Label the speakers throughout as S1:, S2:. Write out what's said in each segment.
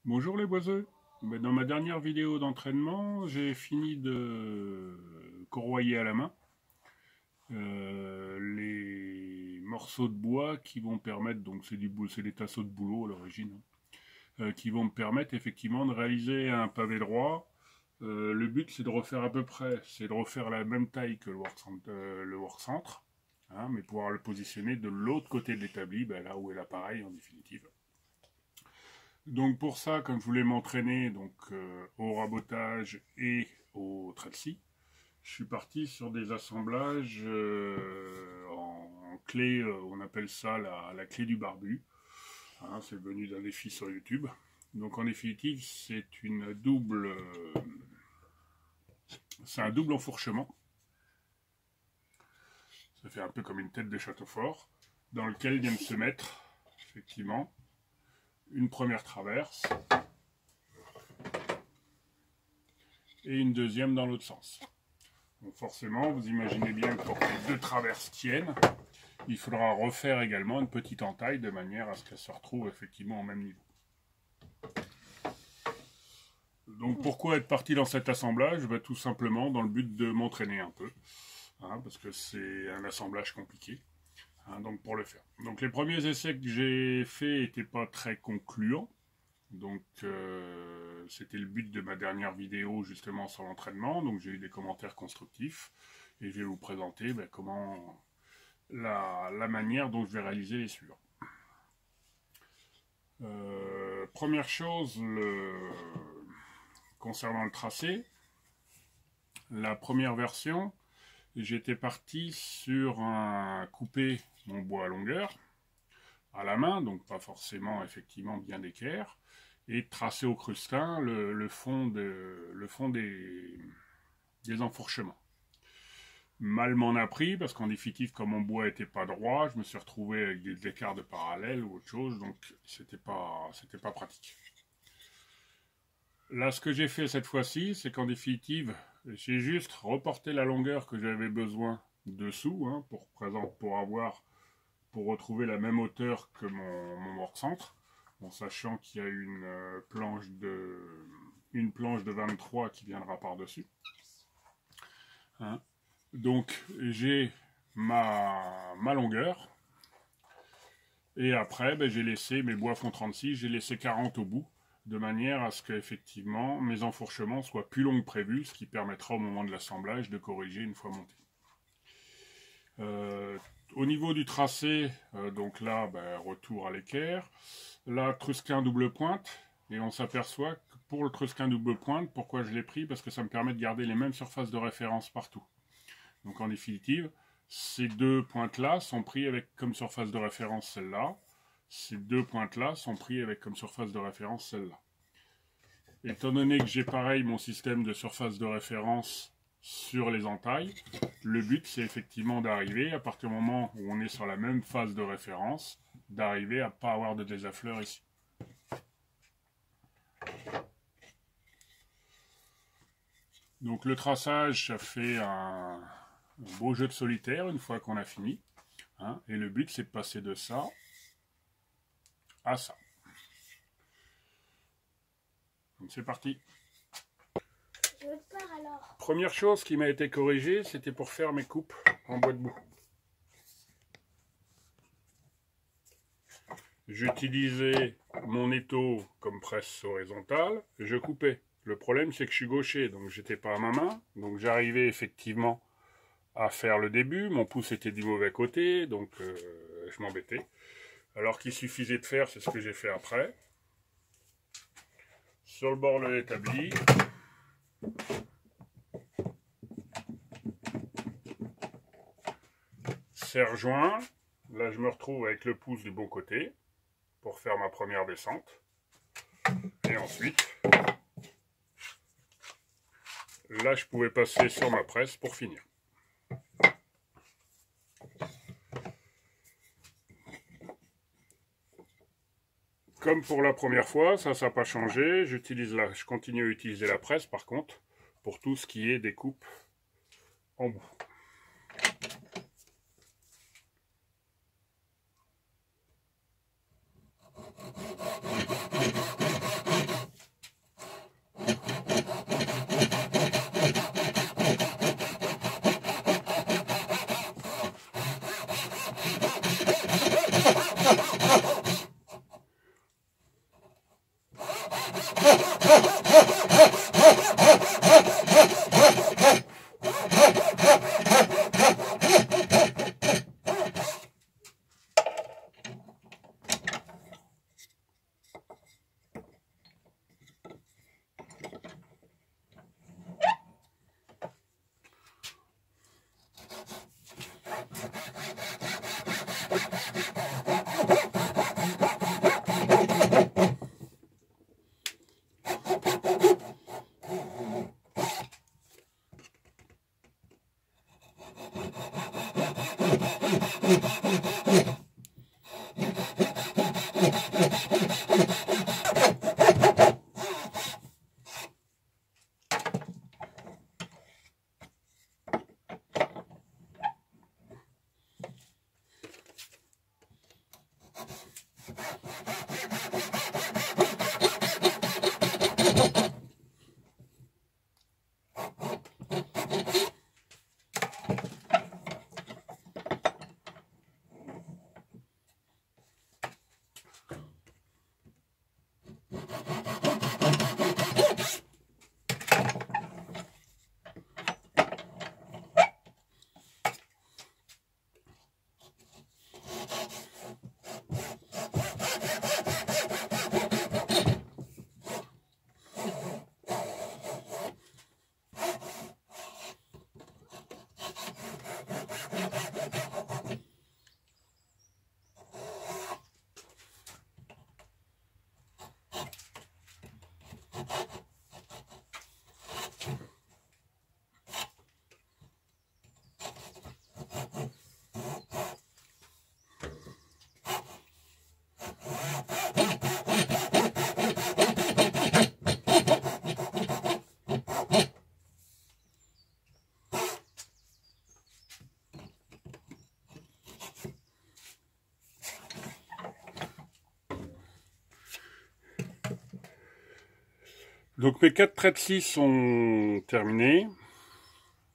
S1: Bonjour les boiseux. Dans ma dernière vidéo d'entraînement, j'ai fini de corroyer à la main les morceaux de bois qui vont permettre, donc c'est des tasseaux de boulot à l'origine, qui vont me permettre effectivement de réaliser un pavé droit. Le but c'est de refaire à peu près, c'est de refaire la même taille que le work centre, hein, mais pouvoir le positionner de l'autre côté de l'établi, là où est l'appareil en définitive. Donc pour ça, comme je voulais m'entraîner au rabotage et au trellis, je suis parti sur des assemblages en clé, on appelle ça la clé du barbu. Hein, c'est venu d'un défi sur YouTube. Donc en définitive, c'est un double enfourchement. Ça fait un peu comme une tête de château fort, dans lequel vient de se mettre effectivement une première traverse et une deuxième dans l'autre sens. Donc forcément, vous imaginez bien que pour que les deux traverses tiennent, il faudra refaire également une petite entaille de manière à ce qu'elles se retrouvent effectivement au même niveau. Donc pourquoi être parti dans cet assemblage? Tout simplement dans le but de m'entraîner un peu, hein, parce que c'est un assemblage compliqué, hein, donc pour le faire. Donc les premiers essais que j'ai faits n'étaient pas très concluants. Donc c'était le but de ma dernière vidéo justement sur l'entraînement. Donc j'ai eu des commentaires constructifs et je vais vous présenter comment la manière dont je vais réaliser les suivants. Première chose, concernant le tracé, la première version, j'étais parti sur un couper mon bois à longueur à la main, donc pas forcément effectivement bien d'équerre, et tracer au crustin le fond des enfourchements. Mal m'en a pris, parce qu'en définitive, comme mon bois n'était pas droit, je me suis retrouvé avec des écarts de parallèle ou autre chose, donc c'était pas pratique. Là, ce que j'ai fait cette fois-ci, c'est qu'en définitive, j'ai juste reporté la longueur que j'avais besoin dessous, hein, pour retrouver la même hauteur que mon work centre, en sachant qu'il y a une planche de 23 qui viendra par-dessus. Hein. Donc j'ai ma longueur, et après j'ai laissé mes bois fond 36, j'ai laissé 40 au bout, de manière à ce que effectivement mes enfourchements soient plus longs que prévu, ce qui permettra au moment de l'assemblage de corriger une fois monté. Au niveau du tracé, donc là, retour à l'équerre. Là, trusquin double pointe. Et on s'aperçoit que pour le trusquin double pointe, pourquoi je l'ai pris? Parce que ça me permet de garder les mêmes surfaces de référence partout. Donc en définitive, ces deux pointes-là sont pris avec comme surface de référence celle-là. Ces deux pointes-là sont pris avec comme surface de référence celle-là. Étant donné que j'ai pareil mon système de surface de référence sur les entailles, le but c'est effectivement d'arriver, à partir du moment où on est sur la même phase de référence, d'arriver à ne pas avoir de désaffleur ici. Donc le traçage, ça fait un beau jeu de solitaire une fois qu'on a fini, hein, et le but c'est de passer de ça à ça. Donc c'est parti. Première chose qui m'a été corrigée, c'était pour faire mes coupes en bois de boue. J'utilisais mon étau comme presse horizontale, je coupais. Le problème c'est que je suis gaucher, donc j'étais pas à ma main, donc j'arrivais effectivement à faire le début, mon pouce était du mauvais côté, donc je m'embêtais. Alors qu'il suffisait de faire, c'est ce que j'ai fait après. Sur le bord de l'établi, serre joint, là je me retrouve avec le pouce du bon côté pour faire ma première descente. Et ensuite, là je pouvais passer sur ma presse pour finir. Comme pour la première fois, ça n'a pas changé. Je continue à utiliser la presse par contre pour tout ce qui est découpe en bout. Donc mes 4 traits de scie sont terminés.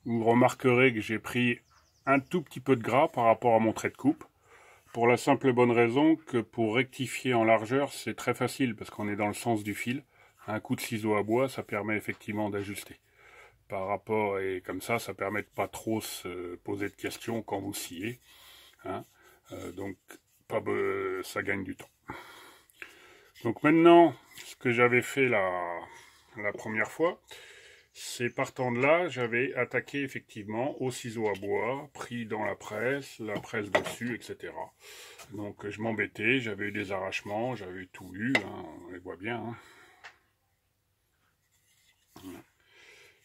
S1: Vous remarquerez que j'ai pris un tout petit peu de gras par rapport à mon trait de coupe. Pour la simple et bonne raison que pour rectifier en largeur, c'est très facile parce qu'on est dans le sens du fil. Un coup de ciseau à bois, ça permet effectivement d'ajuster. Par rapport, et comme ça permet de pas trop se poser de questions quand vous sciez. Hein. Donc ça gagne du temps. Donc maintenant, ce que j'avais fait la première fois, c'est partant de là, j'avais attaqué effectivement au ciseau à bois, pris dans la presse dessus, etc. Donc je m'embêtais, j'avais eu des arrachements, j'avais tout eu, hein, on les voit bien. Hein. Voilà.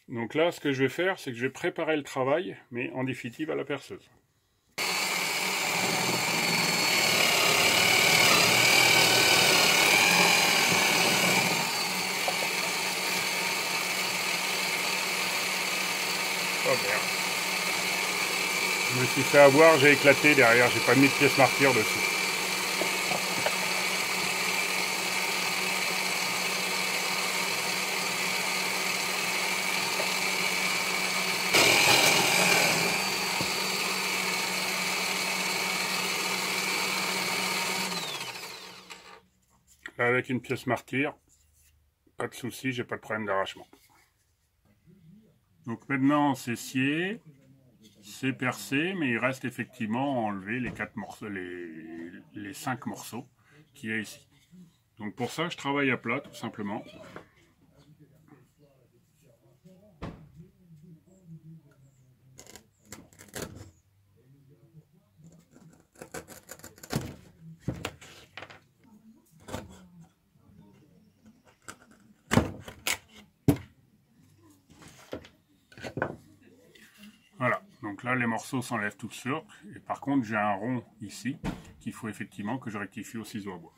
S1: Donc là, ce que je vais faire, c'est que je vais préparer le travail, mais en définitive à la perceuse. Oh merde. Je me suis fait avoir, j'ai éclaté derrière, j'ai pas mis de pièce martyre dessus. Là, avec une pièce martyre, pas de souci, j'ai pas de problème d'arrachement. Donc maintenant c'est scié, c'est percé, mais il reste effectivement à enlever les 4 morceaux, les 5 morceaux qu'il y a ici. Donc pour ça je travaille à plat tout simplement. Voilà, donc là les morceaux s'enlèvent tout sur. Et par contre j'ai un rond ici qu'il faut effectivement que je rectifie au ciseau à bois.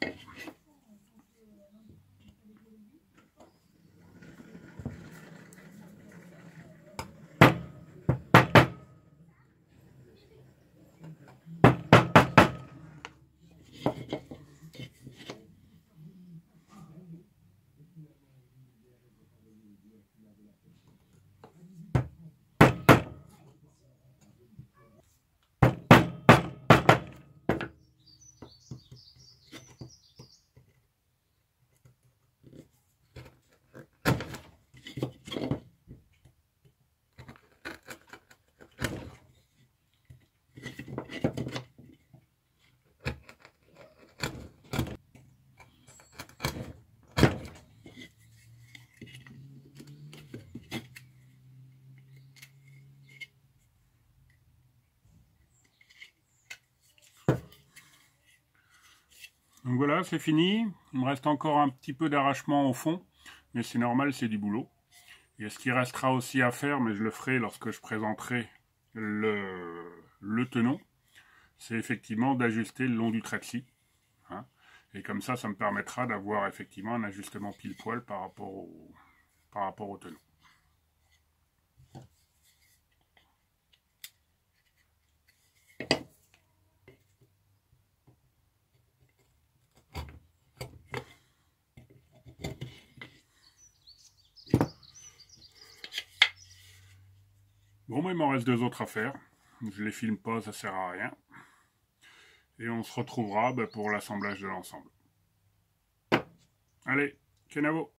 S1: Donc voilà, c'est fini. Il me reste encore un petit peu d'arrachement au fond, mais c'est normal, c'est du boulot. Et ce qui restera aussi à faire, mais je le ferai lorsque je présenterai le tenon, c'est effectivement d'ajuster le long du trait de scie. Hein. Et comme ça me permettra d'avoir effectivement un ajustement pile-poil par rapport au tenon. Bon, mais il m'en reste 2 autres à faire. Je les filme pas, ça sert à rien. Et on se retrouvera pour l'assemblage de l'ensemble. Allez, Kenavo!